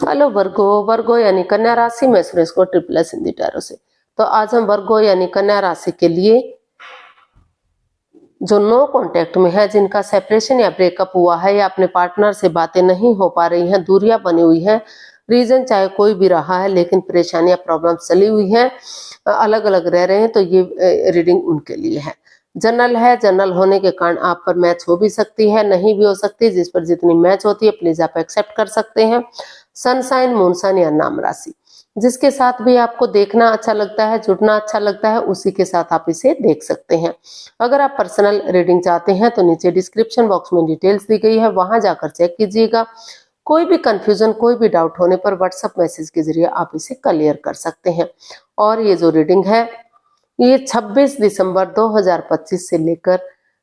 Hello वर्गो, वर्गो यानी कन्या राशि में सुरेश को ट्रिपल हिंदी टैरो से। तो आज हम वर्गो यानी कन्या राशि के लिए जो नो कांटेक्ट में है, जिनका सेपरेशन या ब्रेकअप हुआ है या अपने पार्टनर से बातें नहीं हो पा रही हैं, दूरियां बनी हुई हैं, रीजन चाहे कोई भी रहा है लेकिन परेशानियां प्रॉब्लम चली हुई हैं, अलग अलग रह रहे हैं, तो ये रीडिंग उनके लिए है। जनरल है, जनरल होने के कारण आप पर मैच हो भी सकती है, नहीं भी हो सकती, जिस पर जितनी मैच होती है प्लीज आप एक्सेप्ट कर सकते हैं। सनसाइन, मूनसाइन या नाम राशि, जिसके साथ भी आपको देखना अच्छा लगता है, जुड़ना अच्छा लगता है, उसी के साथ आप इसे देख सकते हैं। अगर आप पर्सनल रीडिंग चाहते हैं तो नीचे डिस्क्रिप्शन बॉक्स में डिटेल्स दी गई है, वहां जाकर चेक कीजिएगा। कोई भी कंफ्यूजन, कोई भी डाउट होने पर व्हाट्सएप मैसेज के जरिए आप इसे क्लियर कर सकते हैं। और ये जो रीडिंग है ये 26 दिसंबर 2025 से लेकर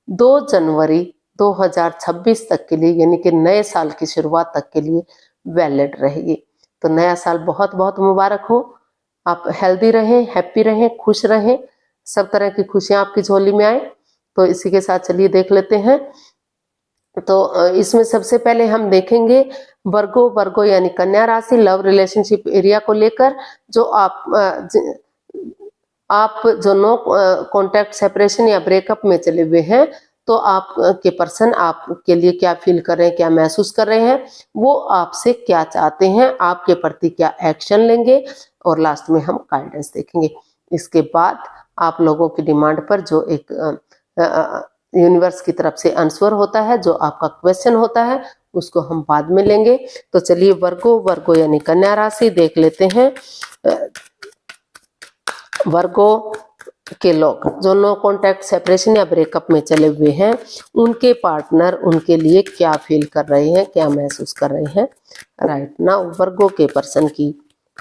2 जनवरी 2026 तक के लिए, यानी कि नए साल की शुरुआत तक के लिए वैलिड रहेगी। तो नया साल बहुत बहुत मुबारक हो। आप हेल्दी रहें, हैप्पी रहें, खुश रहें, सब तरह की खुशियां आपकी झोली में आए। तो इसी के साथ चलिए देख लेते हैं। तो इसमें सबसे पहले हम देखेंगे वर्गो, वर्गो यानी कन्या राशि, लव रिलेशनशिप एरिया को लेकर जो आप जो नो कॉन्टैक्ट, सेपरेशन या ब्रेकअप में चले हुए हैं, तो आप के पर्सन आपके लिए क्या फील कर रहे हैं, क्या महसूस कर रहे हैं, वो आपसे क्या चाहते हैं, आपके प्रति क्या एक्शन लेंगे, और लास्ट में हम गाइडेंस देखेंगे। इसके बाद आप लोगों की डिमांड पर जो एक यूनिवर्स की तरफ से आंसर होता है, जो आपका क्वेश्चन होता है, उसको हम बाद में लेंगे। तो चलिए वर्गो, वर्गो यानी कन्या राशि देख लेते हैं। वर्गो के लोग जो नो कॉन्टैक्ट, सेपरेशन या ब्रेकअप में चले हुए हैं, उनके पार्टनर उनके लिए क्या फील कर रहे हैं, क्या महसूस कर रहे हैं राइट नाउ। वर्गो के पर्सन की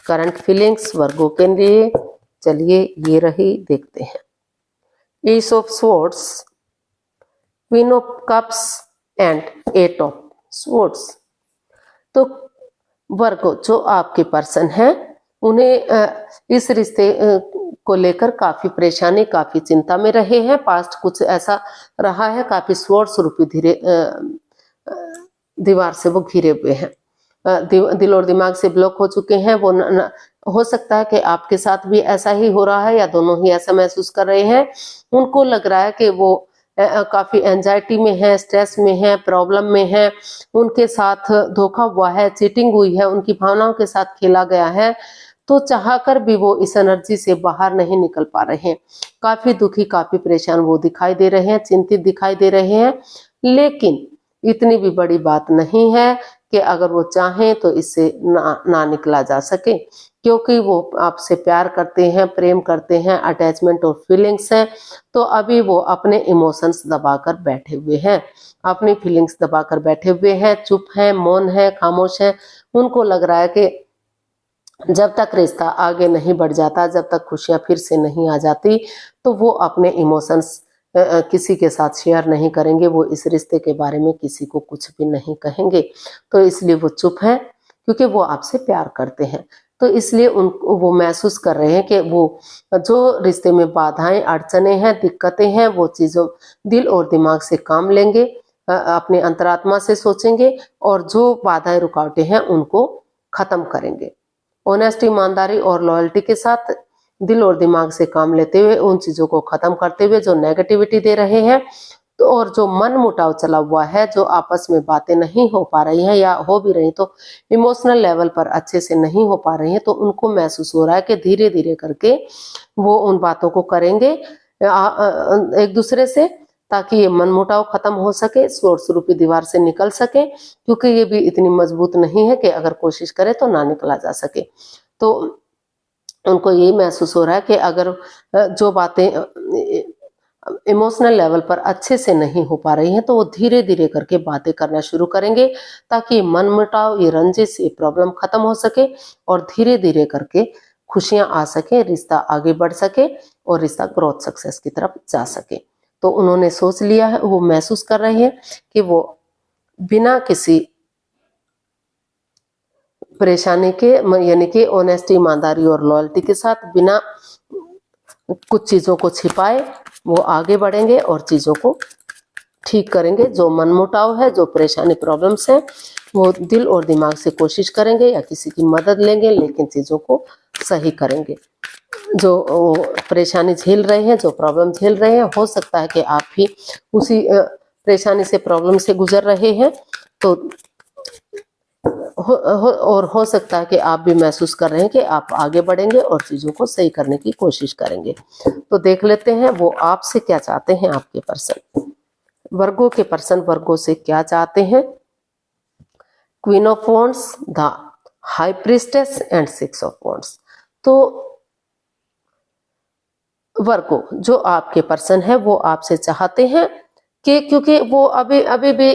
करंट फीलिंग्स वर्गो के लिए, चलिए ये रही, देखते हैं। Ace of swords, queen of cups and eight of swords. तो वर्गो जो आपके पर्सन हैं, उन्हें इस रिश्ते को लेकर काफी परेशानी, काफी चिंता में रहे हैं। पास्ट कुछ ऐसा रहा है, काफी स्वॉर्ड स्वरूपी दीवार से वो घिरे हुए हैं, दिल और दिमाग से ब्लॉक हो चुके हैं। वो हो सकता है कि आपके साथ भी ऐसा ही हो रहा है या दोनों ही ऐसा महसूस कर रहे हैं। उनको लग रहा है कि वो काफी एंजाइटी में है, स्ट्रेस में है, प्रॉब्लम में है, उनके साथ धोखा हुआ है, चीटिंग हुई है, उनकी भावनाओं के साथ खेला गया है, तो चाहकर भी वो इस एनर्जी से बाहर नहीं निकल पा रहे हैं। काफी दुखी, काफी परेशान वो दिखाई दे रहे हैं, चिंतित दिखाई दे रहे हैं। लेकिन इतनी भी बड़ी बात नहीं है कि अगर वो चाहें तो इससे ना निकला जा सके, क्योंकि वो आपसे प्यार करते हैं, प्रेम करते हैं, अटैचमेंट और फीलिंग्स है। तो अभी वो अपने इमोशंस दबाकर बैठे हुए हैं, अपनी फीलिंग्स दबाकर बैठे हुए हैं, चुप हैं, मौन है, खामोश है। उनको लग रहा है कि जब तक रिश्ता आगे नहीं बढ़ जाता, जब तक खुशियां फिर से नहीं आ जाती, तो वो अपने इमोशंस किसी के साथ शेयर नहीं करेंगे, वो इस रिश्ते के बारे में किसी को कुछ भी नहीं कहेंगे। तो इसलिए वो चुप है, क्योंकि वो आपसे प्यार करते हैं। तो इसलिए वो महसूस कर रहे हैं कि वो जो रिश्ते में बाधाएं, अड़चने हैं, दिक्कतें हैं, वो चीज़ों दिल और दिमाग से काम लेंगे, अपने अंतरात्मा से सोचेंगे, और जो बाधाएं, रुकावटें हैं, उनको खत्म करेंगे। ऑनेस्टी, ईमानदारी और लॉयल्टी के साथ दिल और दिमाग से काम लेते हुए उन चीजों को खत्म करते हुए जो नेगेटिविटी दे रहे हैं, तो और जो मन मुटाव चला हुआ है, जो आपस में बातें नहीं हो पा रही हैं या हो भी रही तो इमोशनल लेवल पर अच्छे से नहीं हो पा रही हैं, तो उनको महसूस हो रहा है कि धीरे धीरे करके वो उन बातों को करेंगे एक दूसरे से, ताकि ये मनमुटाव खत्म हो सके, स्वॉर्ड स्वरूपी दीवार से निकल सके, क्योंकि ये भी इतनी मजबूत नहीं है कि अगर कोशिश करे तो ना निकला जा सके। तो उनको ये महसूस हो रहा है कि अगर जो बातें इमोशनल लेवल पर अच्छे से नहीं हो पा रही हैं, तो वो धीरे धीरे करके बातें करना शुरू करेंगे, ताकि मनमुटाव, ये रंजिश, ये प्रॉब्लम खत्म हो सके और धीरे धीरे करके खुशियां आ सके, रिश्ता आगे बढ़ सके और रिश्ता ग्रोथ सक्सेस की तरफ जा सके। तो उन्होंने सोच लिया है, वो महसूस कर रहे हैं कि वो बिना किसी परेशानी के, यानी कि ऑनेस्टी, ईमानदारी और लॉयल्टी के साथ, बिना कुछ चीजों को छिपाए वो आगे बढ़ेंगे और चीजों को ठीक करेंगे। जो मनमुटाव है, जो परेशानी, प्रॉब्लम्स है, वो दिल और दिमाग से कोशिश करेंगे या किसी की मदद लेंगे, लेकिन चीज़ों को सही करेंगे। जो परेशानी झेल रहे हैं, जो प्रॉब्लम झेल रहे हैं, हो सकता है कि आप भी उसी परेशानी से, प्रॉब्लम से गुजर रहे हैं। तो हो सकता है कि आप भी महसूस कर रहे हैं कि आप आगे बढ़ेंगे और चीज़ों को सही करने की कोशिश करेंगे। तो देख लेते हैं वो आपसे क्या चाहते हैं, आपके पर्सन। वर्गो के पर्सन वर्गो से क्या चाहते हैं। Queen of wands, the high priestess and 6 of wands. तो वर्गो जो आपके पर्सन है वो आपसे चाहते हैं कि, क्योंकि वो अभी भी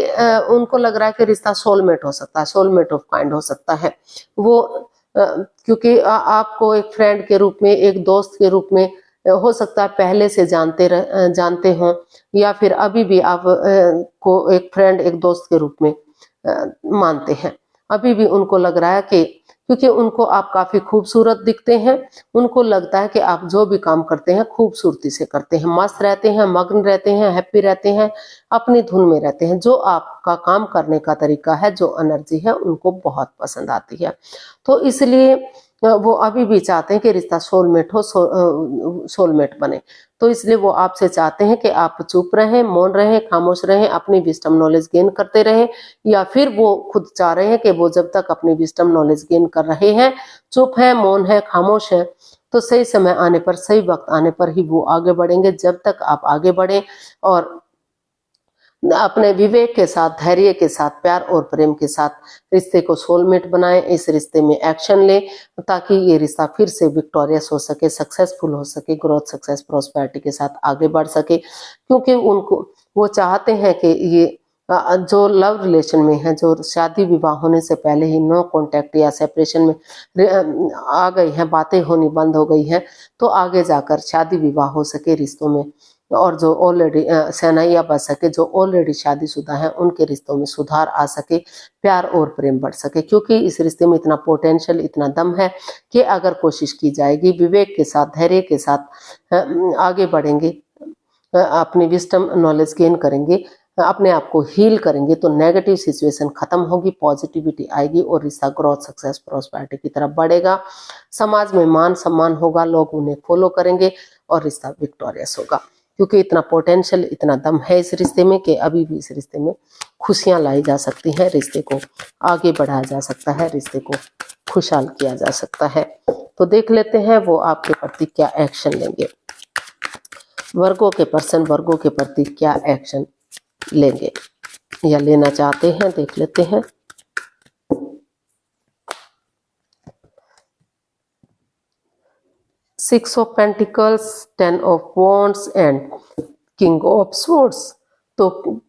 उनको लग रहा है कि रिश्ता सोलमेट हो सकता है, सोलमेट ऑफ काइंड हो सकता है। वो क्योंकि आपको एक फ्रेंड के रूप में, एक दोस्त के रूप में, हो सकता है पहले से जानते हों, या फिर अभी भी आप को एक फ्रेंड, एक दोस्त के रूप में मानते हैं। अभी भी उनको लग रहा है कि, क्योंकि उनको आप काफी खूबसूरत दिखते हैं, उनको लगता है कि आप जो भी काम करते हैं खूबसूरती से करते हैं, मस्त रहते हैं, मग्न रहते हैं, हैप्पी रहते हैं, अपनी धुन में रहते हैं। जो आपका काम करने का तरीका है, जो एनर्जी है, उनको बहुत पसंद आती है। तो इसलिए वो अभी भी चाहते हैं कि रिश्ता सोलमेट हो, सोलमेट बने। तो इसलिए वो आपसे चाहते हैं कि आप चुप रहें, मौन रहें, खामोश रहें, अपनी विजडम नॉलेज गेन करते रहें, या फिर वो खुद चाह रहे हैं कि वो जब तक अपनी विजडम नॉलेज गेन कर रहे हैं, चुप है, मौन है, खामोश है, तो सही समय आने पर, सही वक्त आने पर ही वो आगे बढ़ेंगे। जब तक आप आगे बढ़ें और अपने विवेक के साथ, धैर्य के साथ, प्यार और प्रेम के साथ रिश्ते को सोलमेट बनाएं, इस रिश्ते में एक्शन लें, ताकि ये रिश्ता फिर से विक्टोरियस हो सके, सक्सेसफुल हो सके, ग्रोथ, सक्सेस, प्रोस्पेरिटी के साथ आगे बढ़ सके। क्योंकि उनको, वो चाहते हैं कि ये जो लव रिलेशन में है, जो शादी विवाह होने से पहले ही नो कॉन्टैक्ट या सेपरेशन में आ गई हैं, बातें होनी बंद हो गई हैं, तो आगे जाकर शादी विवाह हो सके रिश्तों में, और जो ऑलरेडी सेनाइया बच सके, जो ऑलरेडी शादीशुदा हैं, उनके रिश्तों में सुधार आ सके, प्यार और प्रेम बढ़ सके। क्योंकि इस रिश्ते में इतना पोटेंशियल, इतना दम है कि अगर कोशिश की जाएगी, विवेक के साथ, धैर्य के साथ आगे बढ़ेंगे, अपनी विजडम नॉलेज गेन करेंगे, अपने आप को हील करेंगे, तो नेगेटिव सिचुएशन खत्म होगी, पॉजिटिविटी आएगी और रिश्ता ग्रोथ, सक्सेस, प्रोस्पेरिटी की तरफ बढ़ेगा। समाज में मान सम्मान होगा, लोग उन्हें फॉलो करेंगे और रिश्ता विक्टोरियस होगा। क्योंकि इतना पोटेंशियल, इतना दम है इस रिश्ते में कि अभी भी इस रिश्ते में खुशियां लाई जा सकती हैं, रिश्ते को आगे बढ़ाया जा सकता है, रिश्ते को खुशहाल किया जा सकता है। तो देख लेते हैं वो आपके प्रति क्या एक्शन लेंगे। वर्गों के पर्सन वर्गों के प्रति क्या एक्शन लेंगे या लेना चाहते हैं, देख लेते हैं। Six of pentacles, 10 of wands and king of swords. तो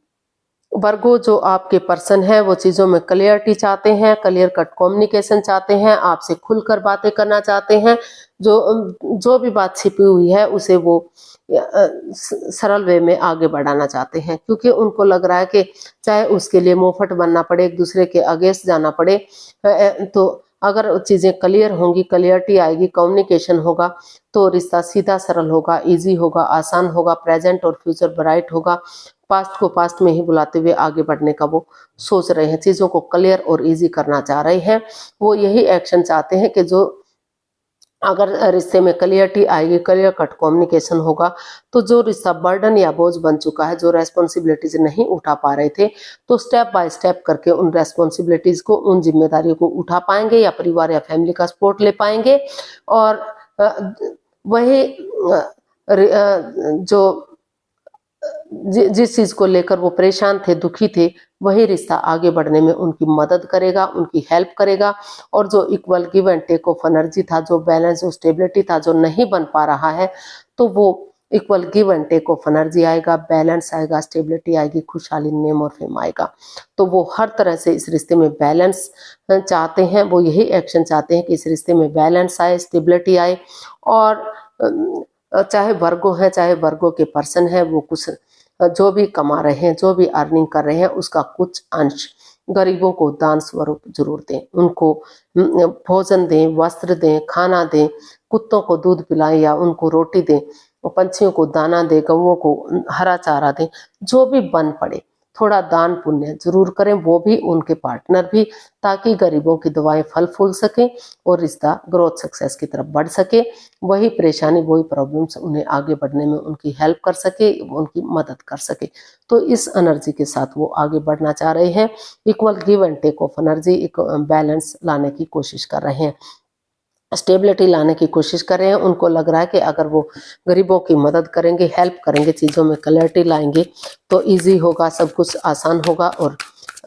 वर्गो जो आपके पर्सन है वो चीज़ों में क्लियरिटी चाहते हैं, क्लियर कट कम्युनिकेशन चाहते हैं, आपसे खुलकर बातें करना चाहते हैं। जो भी बात छिपी हुई है उसे वो सरल वे में आगे बढ़ाना चाहते हैं, क्योंकि उनको लग रहा है कि चाहे उसके लिए मुंहफट बनना पड़े, एक दूसरे के अगेंस्ट जाना पड़े, तो अगर चीज़ें क्लियर होंगी, क्लियरिटी आएगी, कम्युनिकेशन होगा, तो रिश्ता सीधा सरल होगा, इजी होगा, आसान होगा, प्रेजेंट और फ्यूचर ब्राइट होगा। पास्ट को पास्ट में ही बुलाते हुए आगे बढ़ने का वो सोच रहे हैं, चीज़ों को क्लियर और इजी करना चाह रहे हैं। वो यही एक्शन चाहते हैं कि जो अगर रिश्ते में क्लियरिटी आएगी, क्लियर कट कम्युनिकेशन होगा, तो जो रिश्ता बर्डन या बोझ बन चुका है, जो रेस्पॉन्सिबिलिटीज नहीं उठा पा रहे थे, तो स्टेप बाय स्टेप करके उन रेस्पॉन्सिबिलिटीज को, उन जिम्मेदारियों को उठा पाएंगे, या परिवार या फैमिली का सपोर्ट ले पाएंगे। और वही जो जिस चीज को लेकर वो परेशान थे, दुखी थे, वही रिश्ता आगे बढ़ने में उनकी मदद करेगा, उनकी हेल्प करेगा। और जो equal give and take of energy था, जो बैलेंस, जो स्टेबिलिटी था, जो नहीं बन पा रहा है, तो वो equal give and take of energy आएगा, बैलेंस आएगा, स्टेबिलिटी आएगी, खुशहाली, नेम और फेम आएगा। तो वो हर तरह से इस रिश्ते में बैलेंस चाहते हैं, वो यही एक्शन चाहते हैं कि इस रिश्ते में बैलेंस आए, स्टेबिलिटी आए। और चाहे वर्गो है, चाहे वर्गो के पर्सन है, वो कुछ जो भी कमा रहे हैं, जो भी अर्निंग कर रहे हैं, उसका कुछ अंश गरीबों को दान स्वरूप जरूर दें। उनको भोजन दें, वस्त्र दें, खाना दें, कुत्तों को दूध पिलाएं या उनको रोटी दें, पंछियों को दाना दें, गऊओं को हरा चारा दें, जो भी बन पड़े। थोड़ा दान पुण्य जरूर करें, वो भी उनके पार्टनर भी, ताकि गरीबों की दुआएं फल फूल सके और रिश्ता ग्रोथ सक्सेस की तरफ बढ़ सके। वही परेशानी, वही प्रॉब्लम्स उन्हें आगे बढ़ने में उनकी हेल्प कर सके, उनकी मदद कर सके। तो इस एनर्जी के साथ वो आगे बढ़ना चाह रहे हैं। Equal give and take of energy, एक बैलेंस लाने की कोशिश कर रहे हैं, स्टेबिलिटी लाने की कोशिश कर रहे हैं। उनको लग रहा है कि अगर वो गरीबों की मदद करेंगे, हेल्प करेंगे, चीज़ों में क्लैरिटी लाएंगे तो इजी होगा, सब कुछ आसान होगा और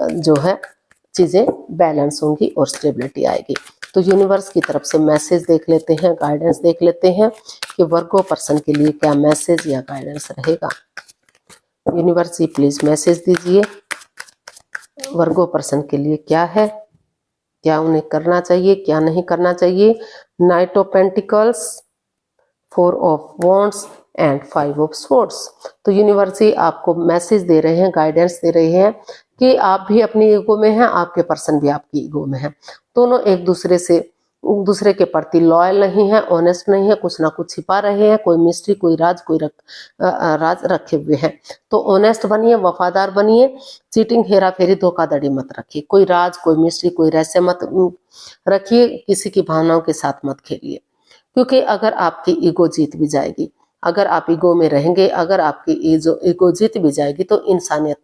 जो है चीज़ें बैलेंस होंगी और स्टेबिलिटी आएगी। तो यूनिवर्स की तरफ से मैसेज देख लेते हैं, गाइडेंस देख लेते हैं कि वर्गो पर्सन के लिए क्या मैसेज या गाइडेंस रहेगा। यूनिवर्स जी प्लीज मैसेज दीजिए, वर्गो पर्सन के लिए क्या है, क्या उन्हें करना चाहिए, क्या नहीं करना चाहिए। Night of pentacles, 4 of wands and 5 of swords. तो यूनिवर्स ही आपको मैसेज दे रहे हैं, गाइडेंस दे रहे हैं कि आप भी अपनी ईगो में हैं, आपके पर्सन भी आपकी ईगो में है। दोनों एक दूसरे के प्रति लॉयल नहीं है, ऑनेस्ट नहीं है, कुछ ना कुछ छिपा रहे हैं, कोई मिस्ट्री, कोई राज, राज रखे हुए हैं। तो ऑनेस्ट बनिए, वफादार बनिए, चीटिंग, हेरा फेरी, धोखाधड़ी मत रखिए, कोई राज, कोई मिस्ट्री, कोई रहस्य मत रखिए, किसी की भावनाओं के साथ मत खेलिए। क्योंकि अगर आपकी ईगो जीत भी जाएगी, अगर आप ईगो में रहेंगे, अगर आपकी ईगो जीत भी जाएगी तो इंसानियत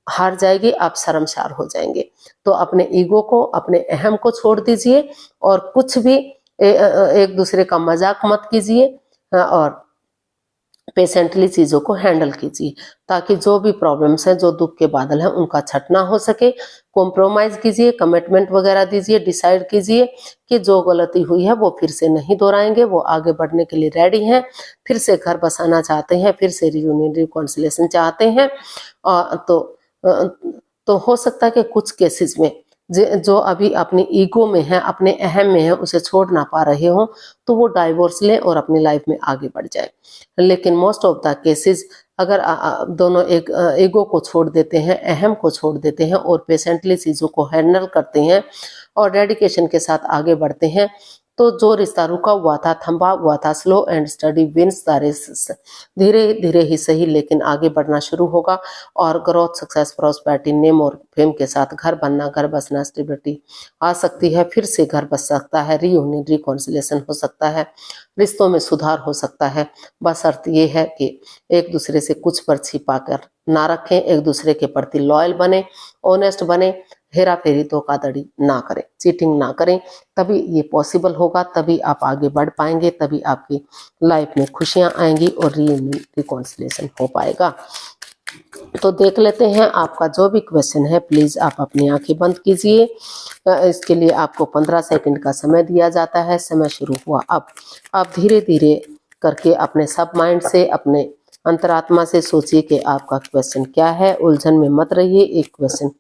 हार जाएगी, आप शर्मसार हो जाएंगे। तो अपने ईगो को, अपने अहम को छोड़ दीजिए और कुछ भी एक दूसरे का मजाक मत कीजिए और पेशेंटली चीज़ों को हैंडल कीजिए, ताकि जो भी प्रॉब्लम्स हैं, जो दुख के बादल हैं, उनका छटना हो सके। कॉम्प्रोमाइज़ कीजिए, कमिटमेंट वगैरह दीजिए, डिसाइड कीजिए कि जो गलती हुई है वो फिर से नहीं दोहराएंगे, वो आगे बढ़ने के लिए रेडी हैं, फिर से घर बसाना चाहते हैं, फिर से रियूनियन, रिकॉन्सिलेशन चाहते हैं। तो हो सकता है कि कुछ केसेस में जो अभी अपनी ईगो में है, अपने अहम में है, उसे छोड़ ना पा रहे हो तो वो डाइवोर्स लें और अपनी लाइफ में आगे बढ़ जाए। लेकिन मोस्ट ऑफ द केसेस अगर दोनों एक ईगो को छोड़ देते हैं, अहम को छोड़ देते हैं और पेशेंटली चीज़ों को हैंडल करते हैं और डेडिकेशन के साथ आगे बढ़ते हैं, तो जो रिश्ता रुका हुआ था, थंबा हुआ था, slow and steady wins the race, धीरे धीरे ही सही लेकिन आगे बढ़ना शुरू होगा और ग्रोथ, सक्सेस, प्रॉस्पेरिटी, नेम और फेम के साथ घर बनना, घर बसना, स्टेबिलिटी आ सकती है, फिर से घर बस सकता है, रीयूनियन, रिकॉन्सिलेशन हो सकता है, रिश्तों में सुधार हो सकता है। बस अर्थ ये है कि एक दूसरे से कुछ पर छिपा कर ना रखें, एक दूसरे के प्रति लॉयल बने, ऑनेस्ट बने, हेरा फेरी, धोखाधड़ी ना करें, चीटिंग ना करें, तभी ये पॉसिबल होगा, तभी आप आगे बढ़ पाएंगे, तभी आपकी लाइफ में खुशियां आएंगी और रीयूनियन, रिकॉन्सिलेशन हो पाएगा। तो देख लेते हैं आपका जो भी क्वेश्चन है, प्लीज आप अपनी आंखें बंद कीजिए। इसके लिए आपको 15 सेकंड का समय दिया जाता है। समय शुरू हुआ अब। आप धीरे धीरे करके अपने सब माइंड से, अपने अंतरात्मा से सोचिए कि आपका क्वेश्चन क्या है। उलझन में मत रहिए, एक क्वेश्चन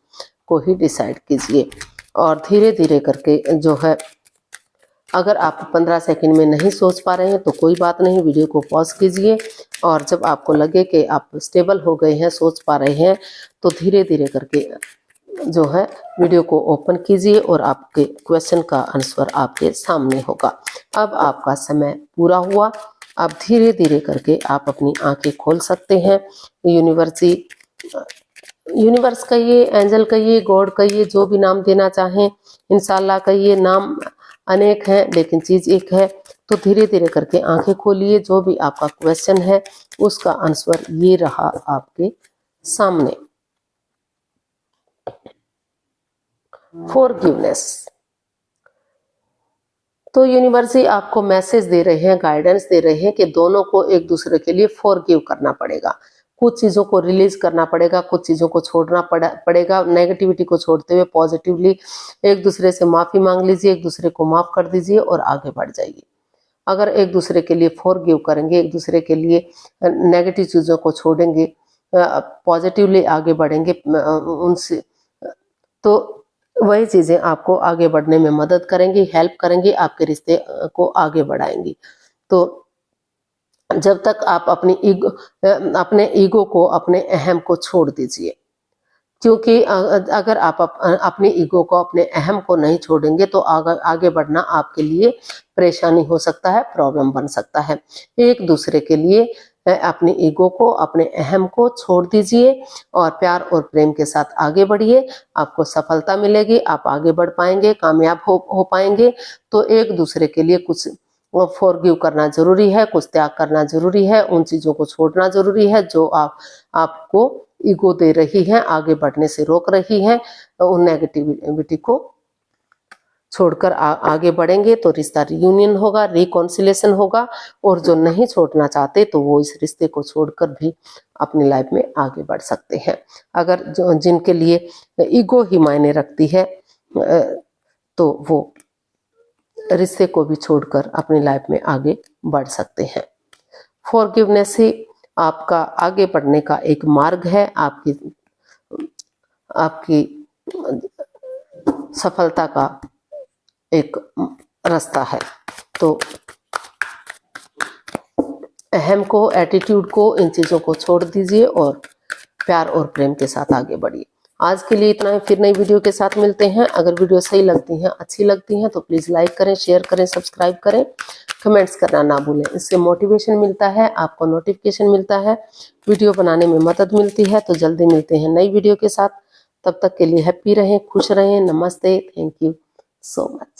को ही डिसाइड कीजिए और धीरे धीरे करके जो है, अगर आप 15 सेकंड में नहीं सोच पा रहे हैं तो कोई बात नहीं, वीडियो को पॉज कीजिए और जब आपको लगे कि आप स्टेबल हो गए हैं, सोच पा रहे हैं, तो धीरे धीरे करके जो है वीडियो को ओपन कीजिए और आपके क्वेश्चन का आंसर आपके सामने होगा। अब आपका समय पूरा हुआ। अब धीरे धीरे करके आप अपनी आंखें खोल सकते हैं। यूनिवर्स कहिए, एंजल कहिए, गॉड कहिए, जो भी नाम देना चाहें, इंशाल्लाह कहिए, नाम अनेक हैं लेकिन चीज एक है। तो धीरे धीरे करके आंखें खोलिए, जो भी आपका क्वेश्चन है उसका आंसर ये रहा आपके सामने। फॉरगिवनेस। तो यूनिवर्स ही आपको मैसेज दे रहे हैं, गाइडेंस दे रहे हैं कि दोनों को एक दूसरे के लिए फॉरगिव करना पड़ेगा, कुछ चीज़ों को रिलीज करना पड़ेगा, कुछ चीज़ों को छोड़ना पड़ेगा। नेगेटिविटी को छोड़ते हुए पॉजिटिवली एक दूसरे से माफ़ी मांग लीजिए, एक दूसरे को माफ़ कर दीजिए और आगे बढ़ जाइए। अगर एक दूसरे के लिए फॉरगिव करेंगे, एक दूसरे के लिए नेगेटिव चीज़ों को छोड़ेंगे, पॉजिटिवली आगे बढ़ेंगे उनसे, तो वही चीज़ें आपको आगे बढ़ने में मदद करेंगी, हेल्प करेंगी, आपके रिश्ते को आगे बढ़ाएंगी। तो जब तक आप अपने ईगो को, अपने अहम को छोड़ दीजिए, क्योंकि अगर आप अपने ईगो को, अपने अहम को नहीं छोड़ेंगे तो आगे बढ़ना आपके लिए परेशानी हो सकता है, प्रॉब्लम बन सकता है। एक दूसरे के लिए अपनी ईगो को, अपने अहम को छोड़ दीजिए और प्यार और प्रेम के साथ आगे बढ़िए। आपको सफलता मिलेगी, आप आगे बढ़ पाएंगे, कामयाब हो पाएंगे। तो एक दूसरे के लिए कुछ फॉरगिव करना जरूरी है, कुछ त्याग करना जरूरी है, उन चीजों को छोड़ना जरूरी है जो आपको ईगो दे रही है, आगे बढ़ने से रोक रही है। उन नेगेटिविटी को छोड़कर आगे बढ़ेंगे तो रिश्ता रियूनियन होगा, रिकॉन्सिलेशन होगा। और जो नहीं छोड़ना चाहते तो वो इस रिश्ते को छोड़कर भी अपनी लाइफ में आगे बढ़ सकते हैं। अगर जिनके लिए ईगो ही मायने रखती है तो वो रिश्ते को भी छोड़कर अपनी लाइफ में आगे बढ़ सकते हैं। फॉरगिवनेस ही आपका आगे बढ़ने का एक मार्ग है, आपकी सफलता का एक रास्ता है। तो अहम को, एटीट्यूड को, इन चीजों को छोड़ दीजिए और प्यार और प्रेम के साथ आगे बढ़िए। आज के लिए इतना ही, फिर नई वीडियो के साथ मिलते हैं। अगर वीडियो सही लगती हैं, अच्छी लगती हैं तो प्लीज लाइक करें, शेयर करें, सब्सक्राइब करें, कमेंट्स करना ना भूलें। इससे मोटिवेशन मिलता है, आपको नोटिफिकेशन मिलता है, वीडियो बनाने में मदद मिलती है। तो जल्दी मिलते हैं नई वीडियो के साथ। तब तक के लिए हैप्पी रहें, खुश रहें। नमस्ते, थैंक यू सो मच।